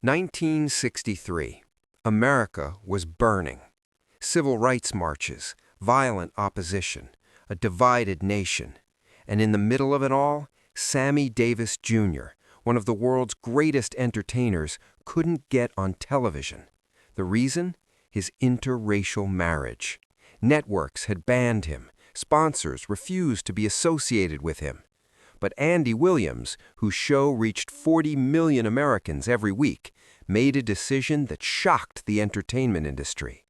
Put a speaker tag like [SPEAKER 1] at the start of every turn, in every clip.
[SPEAKER 1] 1963. America was burning. Civil rights marches, violent opposition, a divided nation. And in the middle of it all, Sammy Davis Jr., one of the world's greatest entertainers, couldn't get on television. The reason? His interracial marriage. Networks had banned him. Sponsors refused to be associated with him. But Andy Williams, whose show reached 40 million Americans every week, made a decision that shocked the entertainment industry.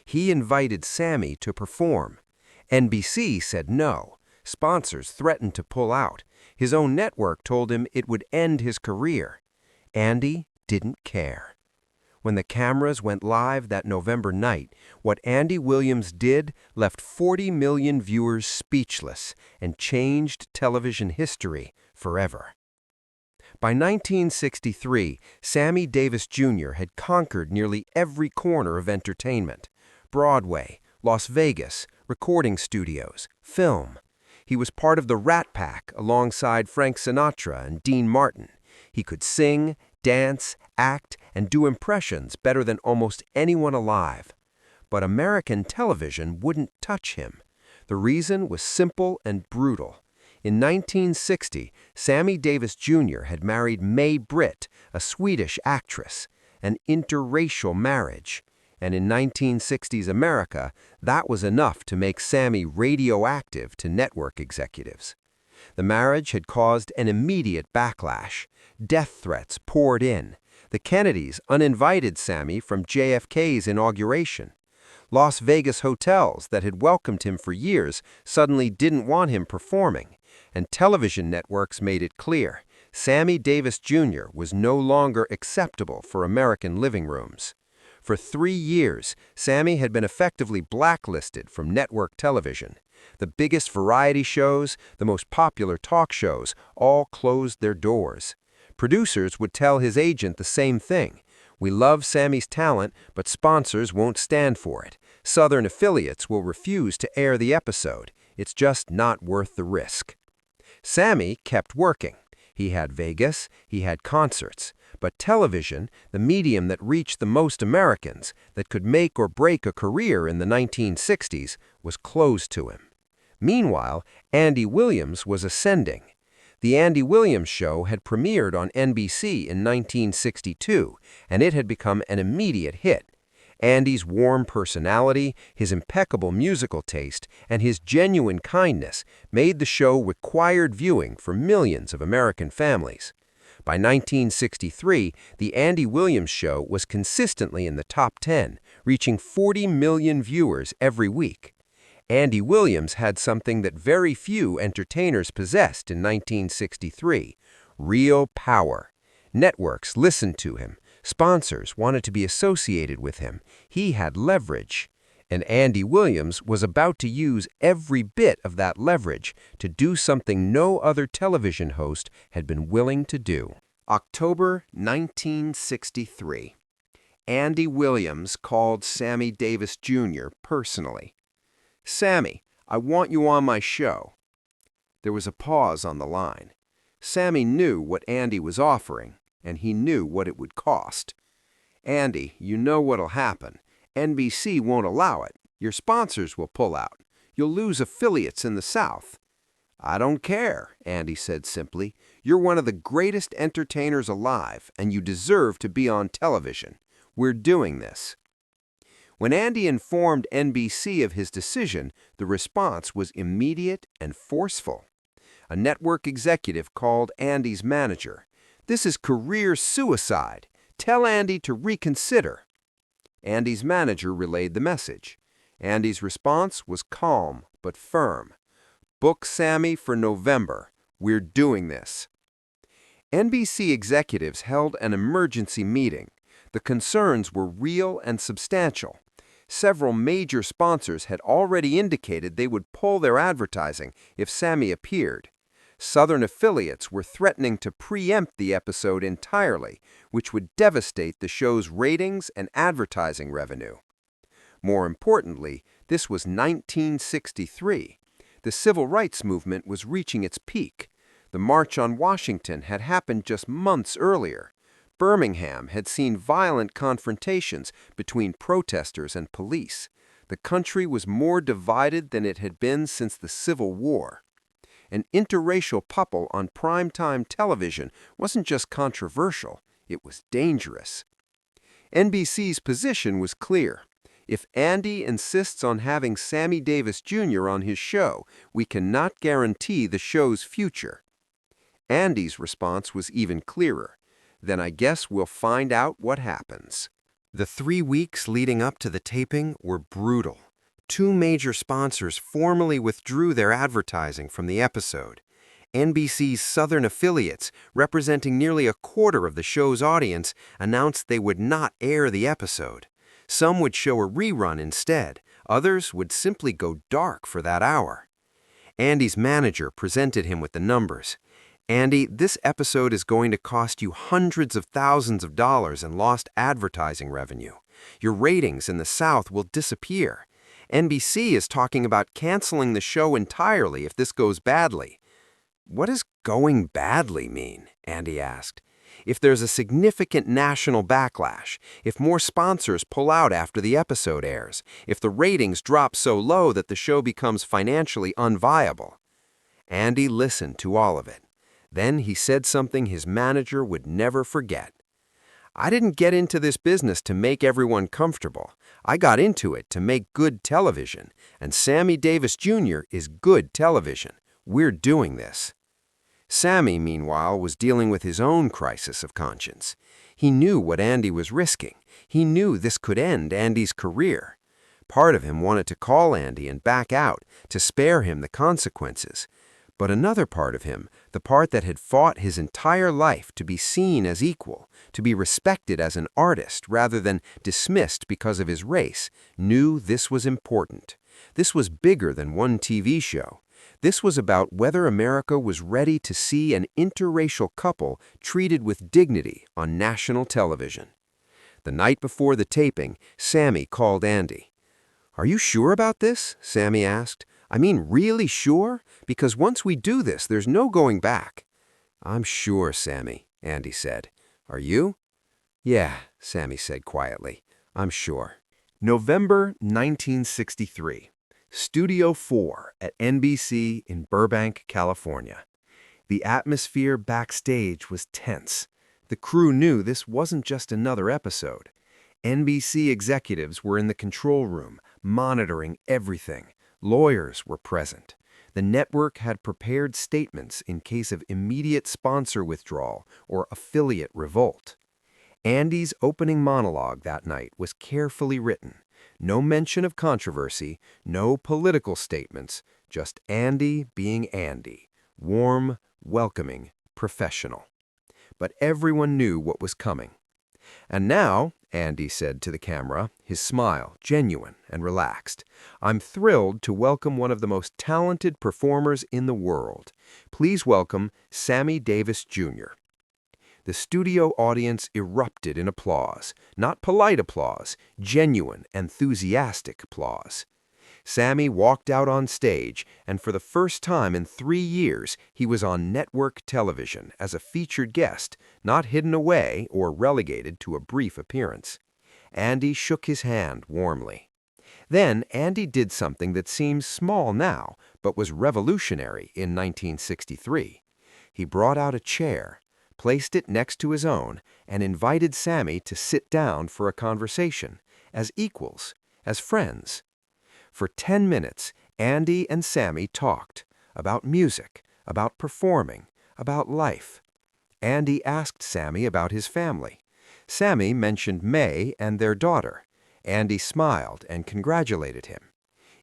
[SPEAKER 1] He invited Sammy to perform. NBC said no. Sponsors threatened to pull out. His own network told him it would end his career. Andy didn't care. When the cameras went live that November night, what Andy Williams did left 40 million viewers speechless and changed television history forever. By 1963, Sammy Davis Jr. had conquered nearly every corner of entertainment: Broadway, Las Vegas, recording studios, film. He was part of the Rat Pack alongside Frank Sinatra and Dean Martin. He could sing, dance, act, and do impressions better than almost anyone alive. But American television wouldn't touch him. The reason was simple and brutal. In 1960, Sammy Davis Jr. had married May Britt, a Swedish actress, an interracial marriage. And in 1960s America, that was enough to make Sammy radioactive to network executives. The marriage had caused an immediate backlash. Death threats poured in. The Kennedys uninvited Sammy from JFK's inauguration. Las Vegas hotels that had welcomed him for years suddenly didn't want him performing. And television networks made it clear: Sammy Davis Jr. was no longer acceptable for American living rooms. For 3 years, Sammy had been effectively blacklisted from network television. The biggest variety shows, the most popular talk shows, all closed their doors. Producers would tell his agent the same thing: "We love Sammy's talent, but sponsors won't stand for it. Southern affiliates will refuse to air the episode. It's just not worth the risk." Sammy kept working. He had Vegas, he had concerts. But television, the medium that reached the most Americans, that could make or break a career in the 1960s, was closed to him. Meanwhile, Andy Williams was ascending. The Andy Williams Show had premiered on NBC in 1962, and it had become an immediate hit. Andy's warm personality, his impeccable musical taste, and his genuine kindness made the show required viewing for millions of American families. By 1963, The Andy Williams Show was consistently in the top 10, reaching 40 million viewers every week. Andy Williams had something that very few entertainers possessed in 1963: real power. Networks listened to him. Sponsors wanted to be associated with him. He had leverage. And Andy Williams was about to use every bit of that leverage to do something no other television host had been willing to do. October 1963. Andy Williams called Sammy Davis Jr. personally. "Sammy, I want you on my show." There was a pause on the line. Sammy knew what Andy was offering, and he knew what it would cost. "Andy, you know what'll happen. NBC won't allow it. Your sponsors will pull out. You'll lose affiliates in the South." "I don't care," Andy said simply. "You're one of the greatest entertainers alive, and you deserve to be on television. We're doing this." When Andy informed NBC of his decision, the response was immediate and forceful. A network executive called Andy's manager. "This is career suicide. Tell Andy to reconsider." Andy's manager relayed the message. Andy's response was calm but firm. "Book Sammy for November. We're doing this." NBC executives held an emergency meeting. The concerns were real and substantial. Several major sponsors had already indicated they would pull their advertising if Sammy appeared. Southern affiliates were threatening to preempt the episode entirely, which would devastate the show's ratings and advertising revenue. More importantly, this was 1963. The civil rights movement was reaching its peak. The March on Washington had happened just months earlier. Birmingham had seen violent confrontations between protesters and police. The country was more divided than it had been since the Civil War. An interracial couple on primetime television wasn't just controversial, it was dangerous. NBC's position was clear. If Andy insists on having Sammy Davis Jr. on his show, we cannot guarantee the show's future. Andy's response was even clearer. Then I guess we'll find out what happens. The 3 weeks leading up to the taping were brutal. 2 major sponsors formally withdrew their advertising from the episode. NBC's Southern affiliates, representing nearly a quarter of the show's audience, announced they would not air the episode. Some would show a rerun instead. Others would simply go dark for that hour. Andy's manager presented him with the numbers. "Andy, this episode is going to cost you hundreds of thousands of dollars in lost advertising revenue. Your ratings in the South will disappear. NBC is talking about canceling the show entirely if this goes badly." "What does going badly mean?" Andy asked. "If there's a significant national backlash, if more sponsors pull out after the episode airs, if the ratings drop so low that the show becomes financially unviable." Andy listened to all of it. Then he said something his manager would never forget. "I didn't get into this business to make everyone comfortable. I got into it to make good television, and Sammy Davis Jr. is good television. We're doing this." Sammy, meanwhile, was dealing with his own crisis of conscience. He knew what Andy was risking. He knew this could end Andy's career. Part of him wanted to call Andy and back out, to spare him the consequences. But another part of him, the part that had fought his entire life to be seen as equal, to be respected as an artist rather than dismissed because of his race, knew this was important. This was bigger than one TV show. This was about whether America was ready to see an interracial couple treated with dignity on national television. The night before the taping, Sammy called Andy. "Are you sure about this?" Sammy asked. "I mean, really sure? Because once we do this, there's no going back." "I'm sure, Sammy," Andy said. "Are you?" "Yeah," Sammy said quietly. "I'm sure." November 1963. Studio 4 at NBC in Burbank, California. The atmosphere backstage was tense. The crew knew this wasn't just another episode. NBC executives were in the control room, monitoring everything. Lawyers were present. The network had prepared statements in case of immediate sponsor withdrawal or affiliate revolt. Andy's opening monologue that night was carefully written. No mention of controversy, no political statements, just Andy being Andy, warm, welcoming, professional. But everyone knew what was coming. "And now," Andy said to the camera, his smile genuine and relaxed, "I'm thrilled to welcome one of the most talented performers in the world. Please welcome Sammy Davis Jr." The studio audience erupted in applause, not polite applause, genuine, enthusiastic applause. Sammy walked out on stage, and for the first time in 3 years, he was on network television as a featured guest, not hidden away or relegated to a brief appearance. Andy shook his hand warmly. Then Andy did something that seems small now, but was revolutionary in 1963. He brought out a chair, placed it next to his own, and invited Sammy to sit down for a conversation, as equals, as friends. For 10 minutes, Andy and Sammy talked about music, about performing, about life. Andy asked Sammy about his family. Sammy mentioned May and their daughter. Andy smiled and congratulated him.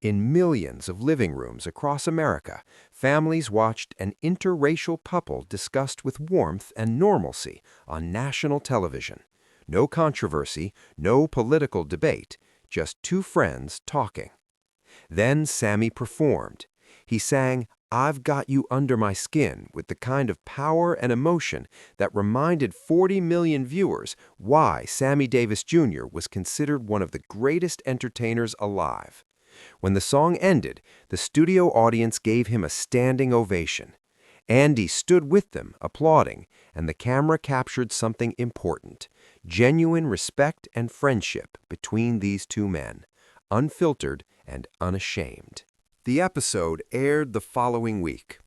[SPEAKER 1] In millions of living rooms across America, families watched an interracial couple discussed with warmth and normalcy on national television. No controversy, no political debate, just 2 friends talking. Then Sammy performed. He sang "I've Got You Under My Skin" with the kind of power and emotion that reminded 40 million viewers why Sammy Davis Jr. was considered one of the greatest entertainers alive. When the song ended, the studio audience gave him a standing ovation. Andy stood with them, applauding, and the camera captured something important: genuine respect and friendship between these two men, unfiltered and unashamed. The episode aired the following week.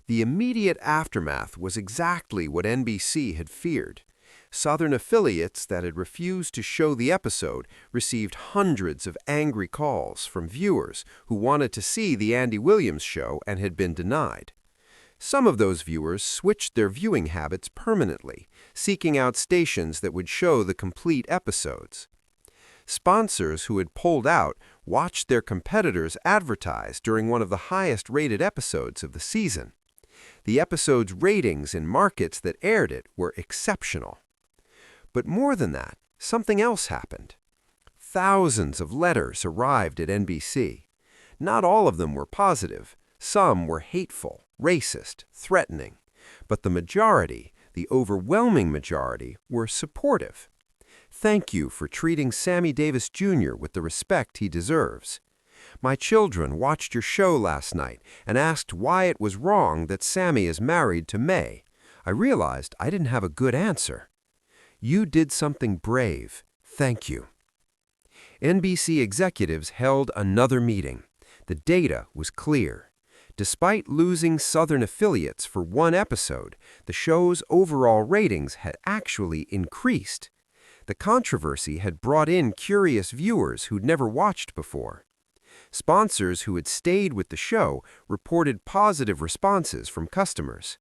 [SPEAKER 1] The immediate aftermath was exactly what NBC had feared. Southern affiliates that had refused to show the episode received hundreds of angry calls from viewers who wanted to see the Andy Williams Show and had been denied. Some of those viewers switched their viewing habits permanently, seeking out stations that would show the complete episodes. Sponsors who had pulled out watched their competitors advertise during one of the highest-rated episodes of the season. The episode's ratings in markets that aired it were exceptional. But more than that, something else happened. Thousands of letters arrived at NBC. Not all of them were positive. Some were hateful, racist, threatening. But the majority, the overwhelming majority, were supportive. Thank you for treating Sammy Davis Jr. with the respect he deserves. My children watched your show last night and asked why it was wrong that Sammy is married to May. I realized I didn't have a good answer. You did something brave. Thank you. NBC executives held another meeting. The data was clear. Despite losing Southern affiliates for one episode, the show's overall ratings had actually increased. The controversy had brought in curious viewers who'd never watched before. Sponsors who had stayed with the show reported positive responses from customers.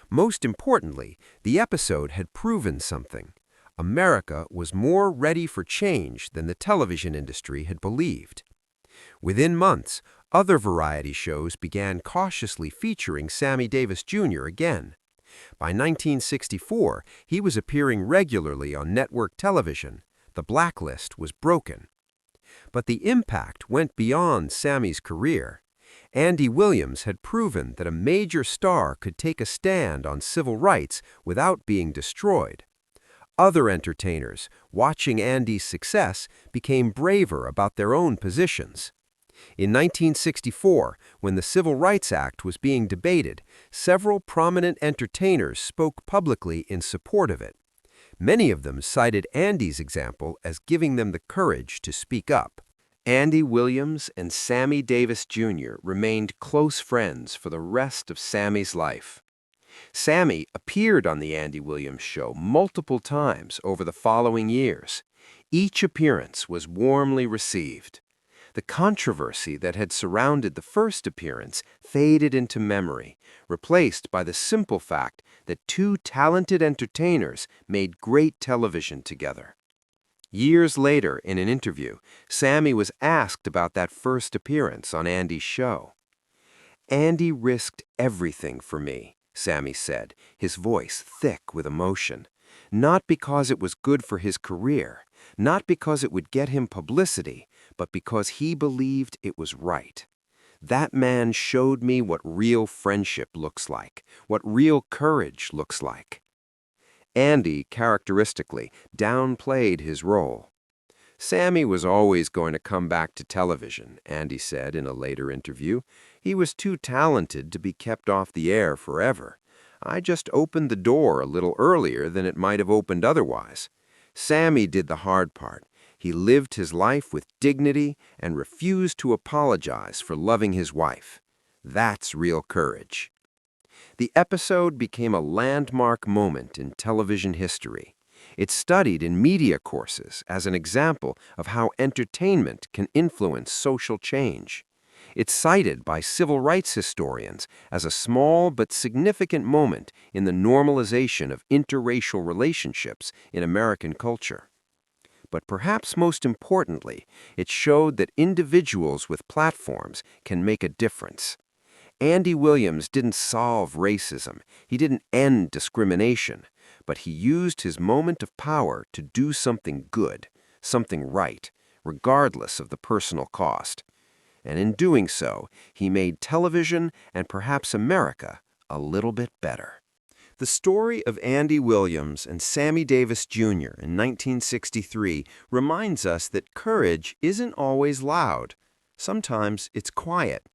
[SPEAKER 1] Most importantly, the episode had proven something. America was more ready for change than the television industry had believed. Within months, other variety shows began cautiously featuring Sammy Davis Jr. again. By 1964, he was appearing regularly on network television. The Blacklist was broken. But the impact went beyond Sammy's career. Andy Williams had proven that a major star could take a stand on civil rights without being destroyed. Other entertainers, watching Andy's success, became braver about their own positions. In 1964, when the Civil Rights Act was being debated, several prominent entertainers spoke publicly in support of it. Many of them cited Andy's example as giving them the courage to speak up. Andy Williams and Sammy Davis Jr. remained close friends for the rest of Sammy's life. Sammy appeared on The Andy Williams Show multiple times over the following years. Each appearance was warmly received. The controversy that had surrounded the first appearance faded into memory, replaced by the simple fact that two talented entertainers made great television together. Years later, in an interview, Sammy was asked about that first appearance on Andy's show. "Andy risked everything for me," Sammy said, his voice thick with emotion. "Not because it was good for his career, not because it would get him publicity, but because he believed it was right. That man showed me what real friendship looks like, what real courage looks like." Andy, characteristically, downplayed his role. "Sammy was always going to come back to television," Andy said in a later interview. "He was too talented to be kept off the air forever. I just opened the door a little earlier than it might have opened otherwise. Sammy did the hard part. He lived his life with dignity and refused to apologize for loving his wife. That's real courage." The episode became a landmark moment in television history. It's studied in media courses as an example of how entertainment can influence social change. It's cited by civil rights historians as a small but significant moment in the normalization of interracial relationships in American culture. But perhaps most importantly, it showed that individuals with platforms can make a difference. Andy Williams didn't solve racism, he didn't end discrimination, but he used his moment of power to do something good, something right, regardless of the personal cost. And in doing so, he made television and perhaps America a little bit better. The story of Andy Williams and Sammy Davis Jr. in 1963 reminds us that courage isn't always loud. Sometimes it's quiet.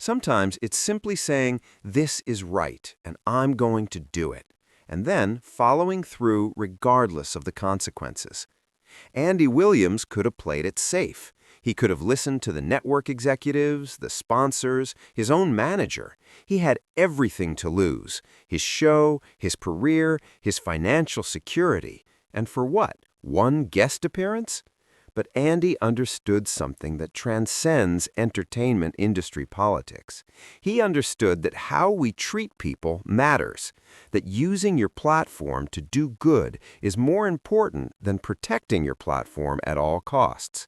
[SPEAKER 1] Sometimes it's simply saying, "This is right, and I'm going to do it," and then following through regardless of the consequences. Andy Williams could have played it safe. He could have listened to the network executives, the sponsors, his own manager. He had everything to lose: his show, his career, his financial security. And for what? One guest appearance? But Andy understood something that transcends entertainment industry politics. He understood that how we treat people matters, that using your platform to do good is more important than protecting your platform at all costs.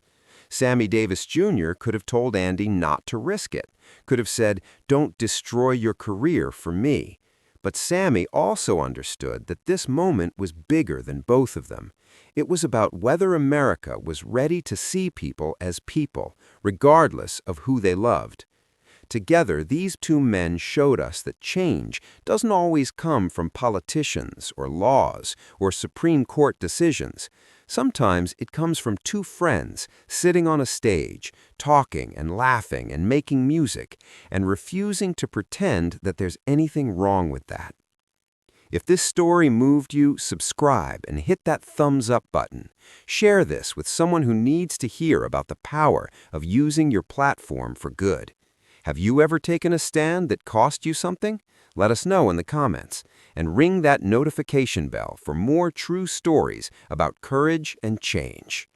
[SPEAKER 1] Sammy Davis Jr. could have told Andy not to risk it, could have said, "Don't destroy your career for me." But Sammy also understood that this moment was bigger than both of them. It was about whether America was ready to see people as people, regardless of who they loved. Together, these two men showed us that change doesn't always come from politicians or laws or Supreme Court decisions. Sometimes it comes from two friends sitting on a stage, talking and laughing and making music, and refusing to pretend that there's anything wrong with that. If this story moved you, subscribe and hit that thumbs up button. Share this with someone who needs to hear about the power of using your platform for good. Have you ever taken a stand that cost you something? Let us know in the comments, and ring that notification bell for more true stories about courage and change.